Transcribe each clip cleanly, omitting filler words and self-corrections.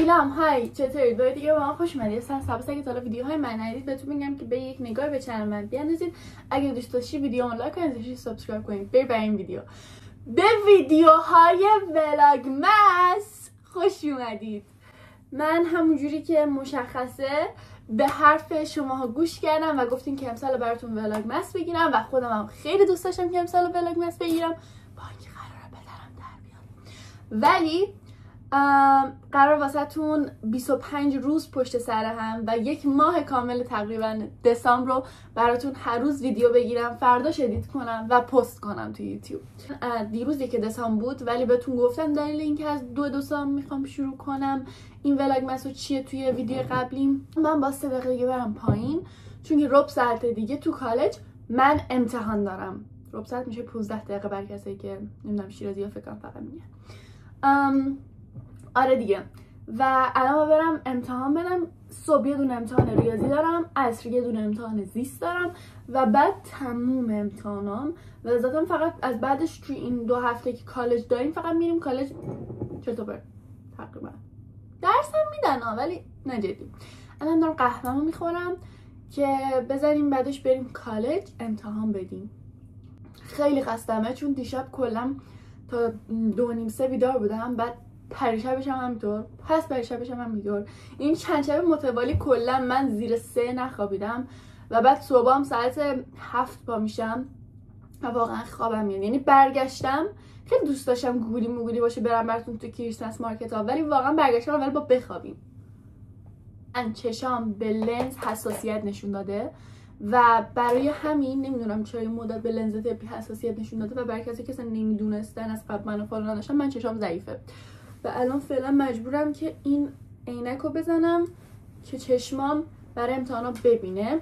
سلام، های چطورید؟ باید دیگه با من خوش اومدید. سبس اگه تا حالا ویدیوهای من ندید بهتون میگم که به یک نگاه به چنل من بیاندازید. اگه دوست داشتید ویدیو لایک کنید، سابسکرایب کنید. برید برای این ویدیو. به ویدیوهای ولاگمس خوش اومدید. من همونجوری که مشخصه به حرف شماها گوش کردم و گفتین که امسال براتون ولاگمس بگیرم و خودم هم خیلی دوست داشتم که امسال ولاگمس بگیرم، با اینکه قراره بدرم در بیاد، ولی قرار واسهتون 25 روز پشت سر هم و یک ماه کامل تقریبا دسامبر رو براتون هر روز ویدیو بگیرم، فرداش ادیت کنم و پست کنم تو یوتیوب. دیروز یک دسامبر بود ولی بهتون گفتم دلیل اینکه از 2 دسامبر میخوام شروع کنم این ولاگمس رو چیه توی ویدیو قبلی. من با 3 دقیقه دیگه برم پایین چون که ربع ساعت دیگه تو کالج من امتحان دارم. ربع ساعت میشه 15 دقیقه برای کسایی که نمیدونم شیرازی‌ها فکر کنم فقط میگن. آره دیگه. و الان برم امتحان بدم. صبح یه دونه امتحان ریاضی دارم، عصر یه دونه امتحان زیست دارم و بعد تموم امتحانام و ذاتم فقط از بعدش توی این 2 هفته که کالج داریم فقط میریم کالج چطور تقریبا درس هم میدن ولی نه جدی. الان دارم قهوه‌مو میخورم که بذاریم بعدش بریم کالج امتحان بدیم. خیلی خستمه چون دیشب کلا تا 2:30 بیدار بودم، بعد پریشبش هم همینطور، پس پریشبش هم همینطور. این چند شب متوالی کلا من زیر 3 نخوابیدم و بعد صبح هم ساعت 7 پا میشم و واقعا خوابم میاد. یعنی برگشتم خیلی دوست داشتم گوگلی موگلی باشه برم براتون تو کریسمس مارکت ها، ولی واقعا برگشتم ولی با بخوابیم. من چشام به لنز حساسیت نشون داده و برای همین نمیدونم چرا این مدت به لنز تپی حساسیت نشون داده و برای کسی که نمیدونستن از قبل منو فالو نداشتن من چشام ضعیفه و الان فعلا مجبورم که این عینک رو بزنم که چشمام برای امتحانا ببینه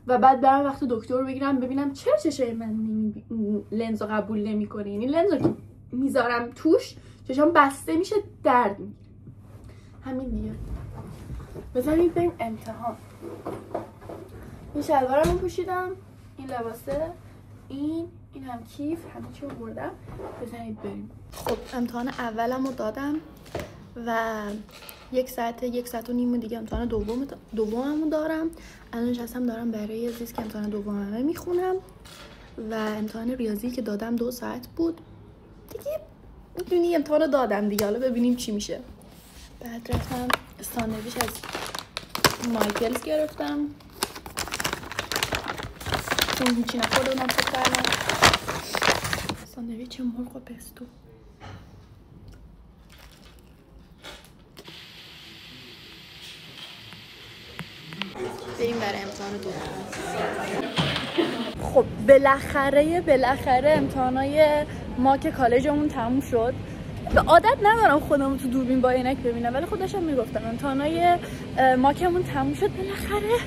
و بعد برم وقت دکتر بگیرم ببینم چرا چشای من لنز رو قبول نمیکنه. یعنی لنز رو که میذارم توش چشام بسته میشه، درد میگیره. همین دیگه. بزنید بریم امتحان. این شلوارم رو پوشیدم، این لباسه، این هم کیف، همه چی رو بردم. بزنید بریم. خب امتحان اولم رو دادم و 1 ساعت و نیم دیگه امتحان دومم دارم. الان نشستم دارم برای زیست که امتحان دوممه میخونم و امتحان ریاضی که دادم 2 ساعت بود دیگه. میدونی امتحان رو دادم دیگه، حالا ببینیم چی میشه. بعد رفتم ساندویچ از مایکلز گرفتم چون هیچی نخوردم فکر کردم. ساندویچ مرغ و پستو. بریم برای امتحان دوم. خب بالاخره امتحانای ما که کالجمون تموم شد. به عادت ندارم خودمو تو دوربین با عینک ببینم ولی خودشم میگفتم امتحانای ماکمون تموم شد بالاخره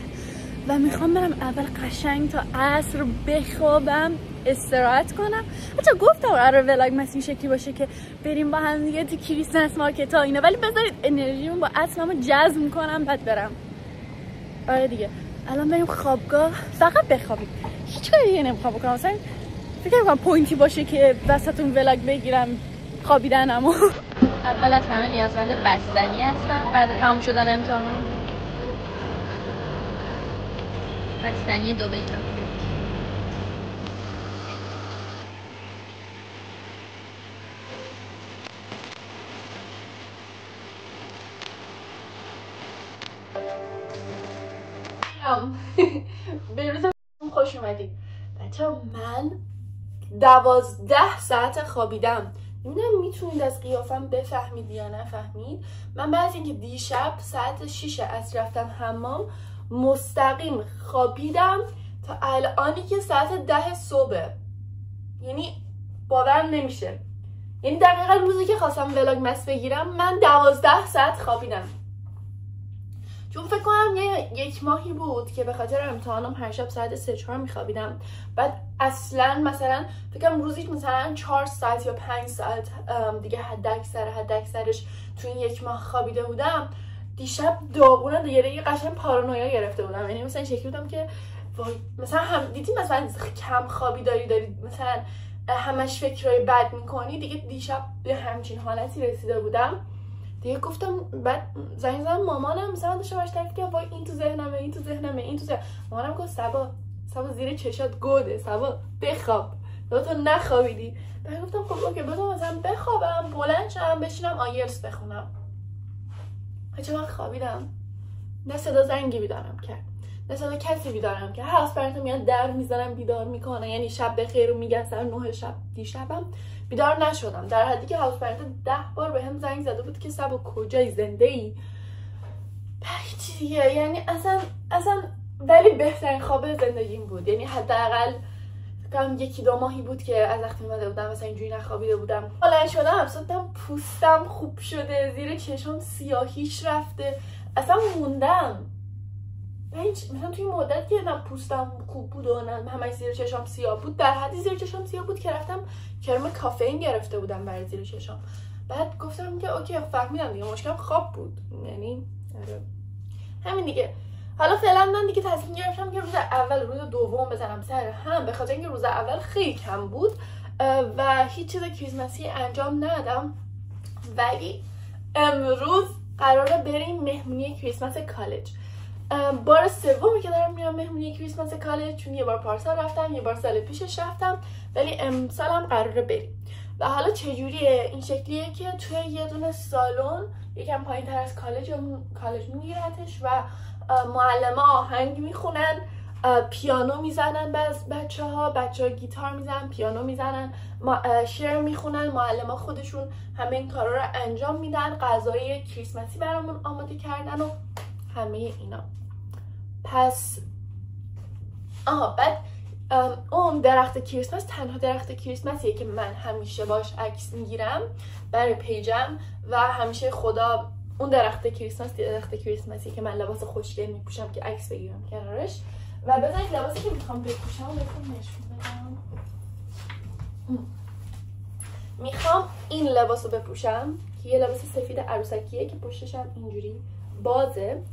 و میخوام برم اول قشنگ تا عصر بخوابم، استراحت کنم. حتی گفتم قرار ولاگمس این شکلی باشه که بریم با هم دیگه تو کریسمس مارکت ها اینا، ولی بذارید انرژیمو با اصلمو جذب کنم بعد برم. آره دیگه. الان بریم خوابگاه فقط بخوابیم. هیچ کاری دیگه نمیخوام بکنم. مثلا فکر می‌کنم پوینتی باشه که وسطون ولاگ بگیرم خوابیدنمو. اول از همه نیازمند بستنی هستم بعد تموم شدن امتحان. بستنی 2 بیتا. به روز خوش اومدید بچه‌ها. من 12 ساعت خوابیدم. نمیدونم میتونید از قیافم بفهمید یا نفهمید. من بعد از اینکه دیشب ساعت 6 عصر رفتم حمام مستقیم خوابیدم تا الانی که ساعت 10 صبح. یعنی باورم نمیشه. یعنی دقیقا روزی که خواستم ولاگمس بگیرم من 12 ساعت خوابیدم. چون فکر کنم 1 ماهی بود که به خاطر امتحانم هر شب ساعت 3-4 میخوابیدم. بعد اصلا مثلا فکر کنم روزی مثلا 4 ساعت یا 5 ساعت دیگه حد اکثرش تو این 1 ماه خوابیده بودم. دیشب داغونه دیگه قشنگ پارانویا گرفته بودم. یعنی مثلا شکلی بودم که مثلا دیدی مثلا کم خوابی داری مثلا همش فکرای بد میکنی دیگه. دیشب به همچین حالتی رسیده بودم دیگه گفتم بعد زنگ زدم مامانم، مثلا داشتم باهاش تعریف کردم وای این تو ذهنمه این تو ذهنمه این تو ذهنمه. مامانم گفت صبا زیر چشات گوده، صبا بخواب، تو نخوابیدی. بعد گفتم خب اوکی بذار مثلا بخوابم، بلند شم بشینم آیلتس بخونم. چه من خوابیدم، نه صدا زنگی بیدارم کرد نه صدا کسی بیدارم کرد. هاوس پرنتم میاد در میزنم بیدار میکنه، یعنی شب بخیر رو میگن سر 9 شب دیشبم بیدار نشدم، در حدی که هاوس پرنت 10 بار بهم زنگ زده بود که صبا کجای زنده ای. هیچ دیگه، یعنی اصلا ولی بهترین خواب زندگیم بود. یعنی حداقل کم 1-2 ماهی بود که از وقتی اومده بودم مثلا اینجوری نخوابیده بودم. حالا شدم صدام پوستم خوب شده، زیر چشام سیاهیش رفته، اصلا موندم. مثلا توی مدت که نه پوستم خوب بود و نه همش زیر چشام سیاه بود، در حدی زیر چشام سیاه بود که رفتم کرم کافئین گرفته بودم برای زیر چشام. بعد گفتم که اوکی فهمیدم دیگه مشکلم خواب بود، یعنی همین دیگه. حالا فعلا من دیگه تصمیم گرفتم که روز اول روز دوم بزنم سر هم، به خاطر اینکه روز اول خیلی کم بود و هیچ چیز کریسمسی انجام ندادم. ولی امروز قراره بریم مهمونی کریسمس کالج. بار سومی که دارم میرم مهمونی کریسمس کالج، چون یه بار پارسال رفتم یه بار سال پیشش رفتم، ولی امسال هم قراره بریم. و حالا چجوریه؟ این شکلیه که توی یه دونه سالن یکم پایین تر از کالج میگیرتش و معلم‌ها آهنگ میخونن، پیانو میزنن، بچه ها گیتار میزنن، پیانو میزنن، شعر میخونن، معلم‌ها خودشون همه این کارا رو انجام میدن، غذای کریسمسی برامون آماده کردن و همه اینا. پس بعد اون درخت کریسمس تنها درخت کریسمسیه که من همیشه باش عکس میگیرم برای پیجم و همیشه خدا اون درخت کریسمسی که من لباس خوشگل میپوشم که عکس بگیرم کنارش. و بذارید لباسی که میخوام بپوشم بهتون نشون بدم. میخوام این لباس رو بپوشم که یه لباس سفید عروسکیه که پشتش هم اینجوری بازه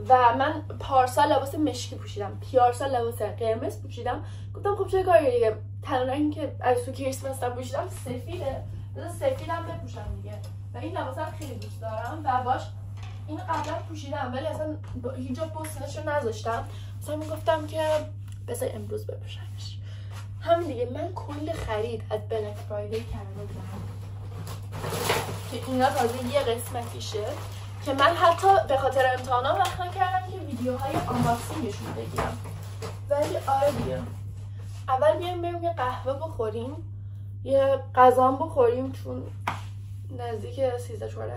و من پارسال لباس مشکی پوشیدم، پیارسال لباس قرمز پوشیدم. گفتم خب چه کاری دیگه، تنها اینکه از تو کریسمس پوشیدم سفیده، بذار سفیدم بپوشم دیگه. و این لباس هم خیلی دوست دارم و باش این قبلا پوشیدم ولی اصلا هیچ جا پوستش رو نذاشتم، مثلا میگفتم که بذار امروز بپوشمش. همین دیگه. من کل خرید از بلک فرایدی کردم که اینا تازه یه قسمتیشه که من حتی به خاطر امتحانا وقت نکردم که ویدیوهای آنباکسینگشون بگیرم. ولی آره دیگه، اول بیایم بریم یه قهوه بخوریم، یه غذام بخوریم، چون نزدیک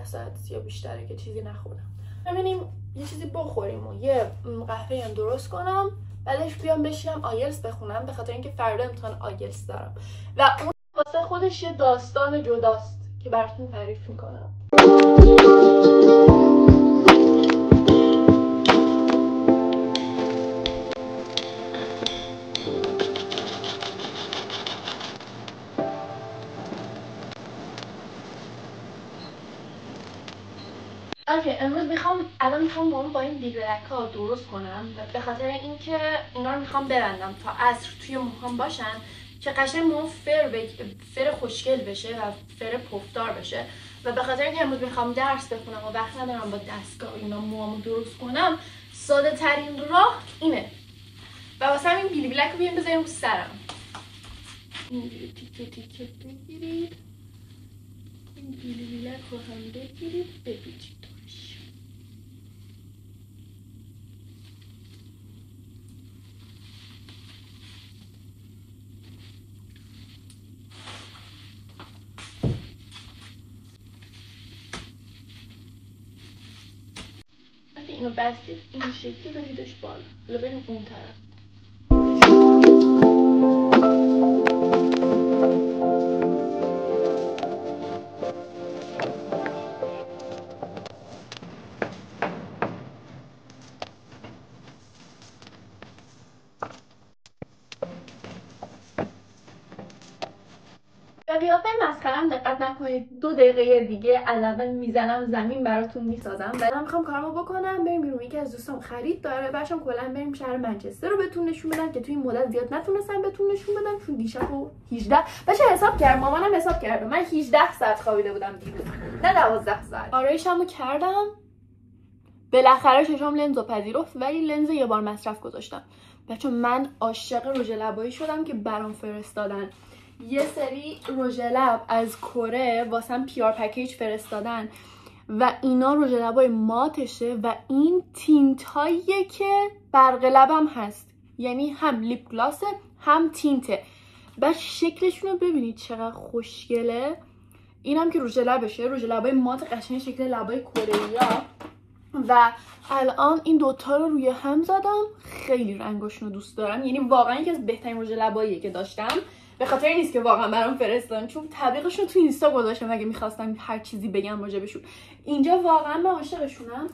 13-14 ساعت یا بیشتره که چیزی نخوردم. ببینیم یه چیزی بخوریم و یه قهوه هم درست کنم، بعدش بیام بشینم آیلتس بخونم، به خاطر اینکه فردا امتحان آیلتس دارم و اون واسه خودش یه داستان جداست که براتون تعریف میکنم. امروز الان میخوام با این دیگرک ها درست کنم، به خاطر اینکه اینا رو میخوام برندم تا عصر توی موهام باشن که قشنگ موهام فر خوشگل بشه و فر پفدار بشه. و به خاطر اینکه امروز میخوام درس بخونم و وقت ندارم با دستگاه اینا موهامو درست کنم، ساده ترین راه اینه و واسه همین بیلی بلک رو بیایم بذاریم رو سرم. اینجوری تیکه تیکه بگیرید، این بیلی بلک رو هم بگیرید بپیچید. اینو بستید این شکلی بدیدش بالا. حالا بریم اون طرف. به قیافه مسخره‌ام دقت صحبت نکنید. 2 دقیقه دیگه علاوه میزنم زمین براتون میسازم. بعدم میخوام کارمو بکنم بریم بیرون. یکی از دوستام خرید داره باشم کلا بریم شهر منچستر رو بهتون نشون بدم که توی این مدت زیاد نتونستم بهتون نشون بدم چون دیشب و 18 بشه حساب کرد. مامانم حساب کرده من 18 ساعت خوابیده بودم دیروز نه 12 ساعت. آرایشمو کردم بالاخره چشام لنزو پذیرفت ولی لنز یه بار مصرف گذاشتم. بچه من عاشق رژ لبایی شدم که برام فرستادن. یه سری رژ لب از کره واسم پیار پکیج فرستادن و اینا رژ لبای ماتشه و این تینت هاییه که برق لبم هست، یعنی هم لیپ گلاسه هم تینته. بعد شکلشون رو ببینید چقدر خوشگله. اینم که رژ لبشه، رژ لبای مات قشنگ شکل لبای کره‌ای‌ها. و الان این دوتا رو روی هم زدم. خیلی رنگاشون رو دوست دارم، یعنی واقعا یکی از بهترین رژ لباییه که داشتم. به خاطر این نیست که واقعا برام فرستادن، چون تبلیغشون تو اینستا گذاشتم اگه میخواستم هر چیزی بگم راجبشون. اینجا واقعا من عاشقشونم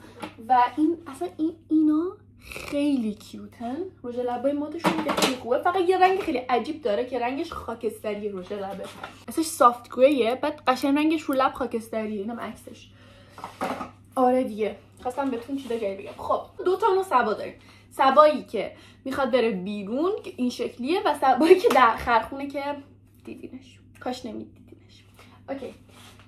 و این اصلا اینا خیلی کیوتن. رژ لبای ماتشون که خیلی خوبه، فقط یه رنگ خیلی عجیب داره که رنگش خاکستری رژ لبه. اسمش سافت گریه، بعد قشنگ رنگش رو لب خاکستریه. اینم عکسش. آره دیگه خواستم بهتون چیزا جایی بگم. خب 2 تا نوع صبا داریم. صبایی که میخواد بره بیرون که این شکلیه و صبایی که در خرخونه که دیدینش. کاش نمیدیدینش. اوکی.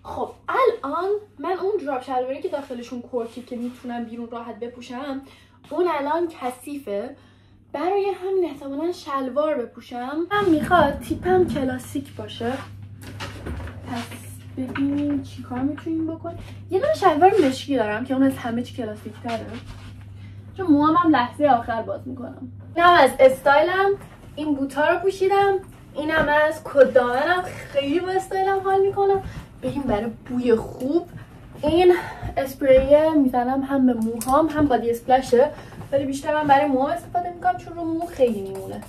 خب الان من اون جوراب شلواری که داخلشون کرکی که میتونم بیرون راحت بپوشم اون الان کثیفه، برای همین احتمالاً شلوار بپوشم. من میخواد تیپم کلاسیک باشه. پس ببینیم چی کار میتونیم بکنیم. یه دونه شلوار مشکی دارم که اون از همه چی کلاسیک تره، چون موهام هم لحظه آخر باز میکنم. اینم از استایلم، این بوتا رو پوشیدم. اینم از کدامنم، خیلی با استایلم حال میکنم. بریم برای بوی خوب. این اسپری میزنم هم به موهام هم بادی اسپلشه، ولی بیشتر من برای موهام استفاده میکنم چون رو مو خیلی میمونه.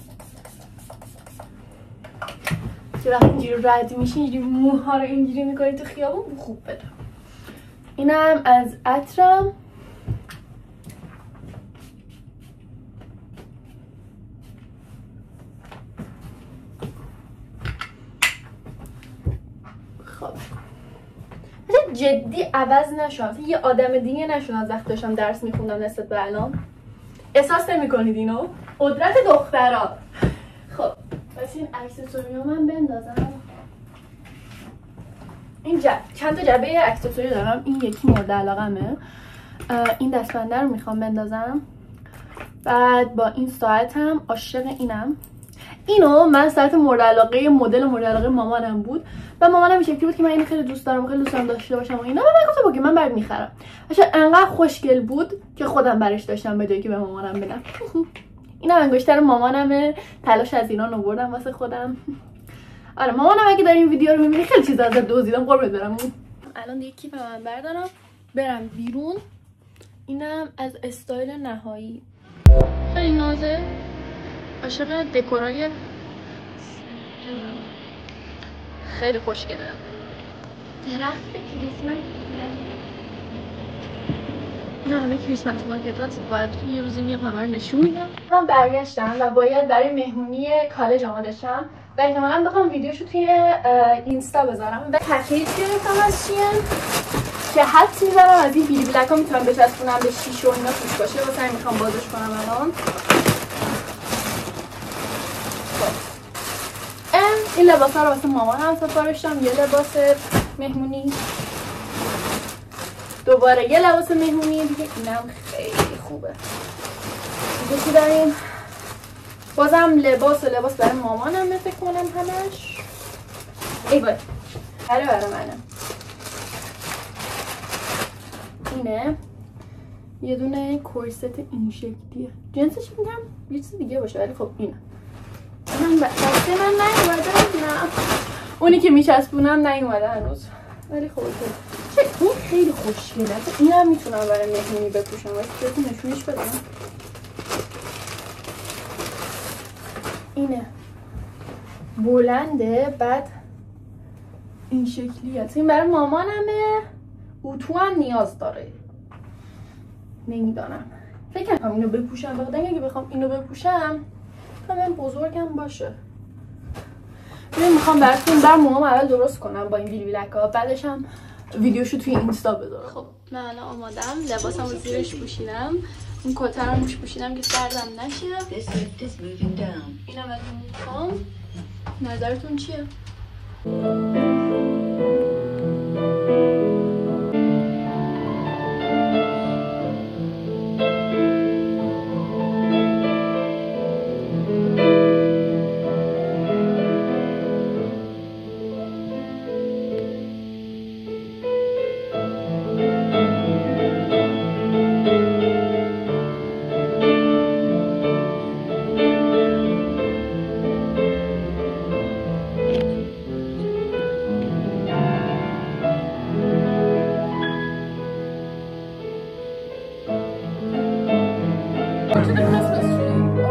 که وقتی اینجوری رد میشین اینجوری موها رو اینجوری میکنید تو خیابون خوب بده. اینم از عطرم. خب جدی عوض نشد، یه آدم دیگه نشد از وقت داشتم درس میخوندم نسبت به الان. احساس نمیکنید اینو؟ قدرت دخترا. خب بس این اکسسوریو من بندازم. این چند تا جعبه اکسسوری دارم. این یکی مورد علاقمه. این دستبنده رو میخوام بندازم. بعد با این ساعتم عاشق اینم. اینو من ساعت مورد علاقه مدل مورد علاقه مامانم بود و مامانم این شکلی بود که من اینو خیلی دوست دارم، خیلی دوستم داشته باشم و اینا. و من گفتم اوکی من برات میخرم. باشه انقدر خوشگل بود که خودم برش داشتم به جایی که به مامانم بدم. اینا انگشتر مامانمه، تلاش از اینا آوردم واسه خودم. آره مامانم اگه داری این ویدیو رو میبینی خیلی چیزا ازت دزدیدم، قربونت برم. الان دیگه کیف من بردارم برم بیرون. اینم از استایل نهایی. خیلی نازه، عاشق دکورای خیلی خوشگله. درخت کریسمس. نه همه کریسمس مارکتات باید یه روزی میام همه رو نشون میدم. من برگشتم و باید برای مهمونی کالج آماده شم و احتمالاً بخوام ویدیوشو توی اینستا بذارم. و پکیج گرفتم از شین که حدس میزنم از این بیلی بلک ها میتونم بچسبونم به شیشه و اینا توش باشه. واسه همین میخوام بازش کنم الان. این لباس ها رو واسه مامانم سفارش دادم. یه لباس مهمونی، دوباره یه لباس مهمونی دیگه. اینم خیلی خوبه. دیگه چی داریم؟ بازم لباس برای مامانم فکر کنم همش. ای وای برای منم. اینه یه دونه کورست این شکلیه. جنسش میگم یه چیز دیگه باشه ولی خب اینه. من بسته من نیومده. نه اونی که میچسبونم نیومده هنوز ولی خب چه این خیلی خوشگله. این هم میتونم برای مهمونی بپوشم. واسه نشونش بدم. اینه بلنده، بعد این شکلیه. این برای مامانمه. اتو هم نیاز داره. نمیدانم فکر کنم اینو بپوشم. بخاطر اگه بخوام اینو بپوشم من بزرگم باشه. ببین میخوام براتون موهام اول درست کنم با این ویلویلک‌ها، بعدش هم ویدیوشو توی اینستا بذارم. خب من الان آمادم، لباسمو زیرش پوشیدم، اون کترم روش پوشیدم که سردم نشه. اینم از اون میخوام. نظرتون چیه؟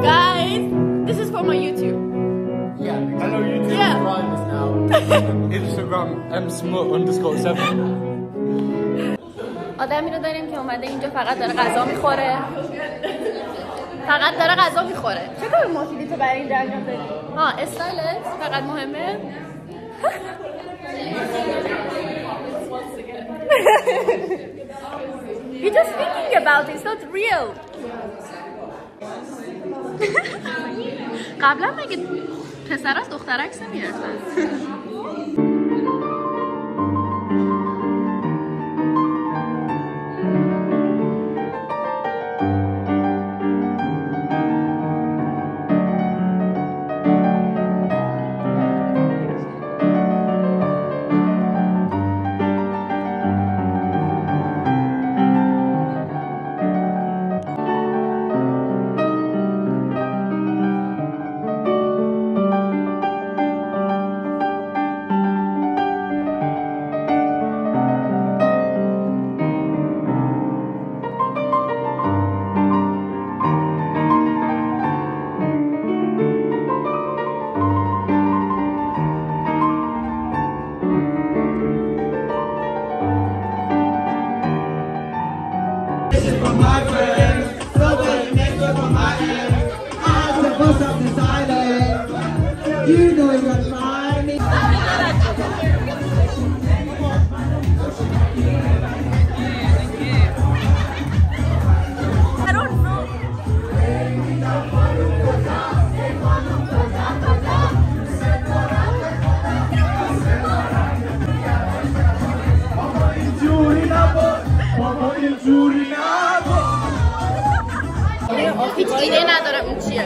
Guys, this is for my YouTube. Yeah, hello YouTube. Yeah. Prime is now. Instagram msmut_7. آدمی رو داریم که اومده اینجا فقط داره غذا میخوره. فقط داره غذا میخوره. چه کار مفیدی تو برای این انجام دادی؟ استایلت فقط مهمه. You're just thinking about it, it's not real. قبلا مگه پسر از دختر عکس نمی‌گرفتن؟ You know you're mine. I don't know. هیچ ایده ندارم این چیه.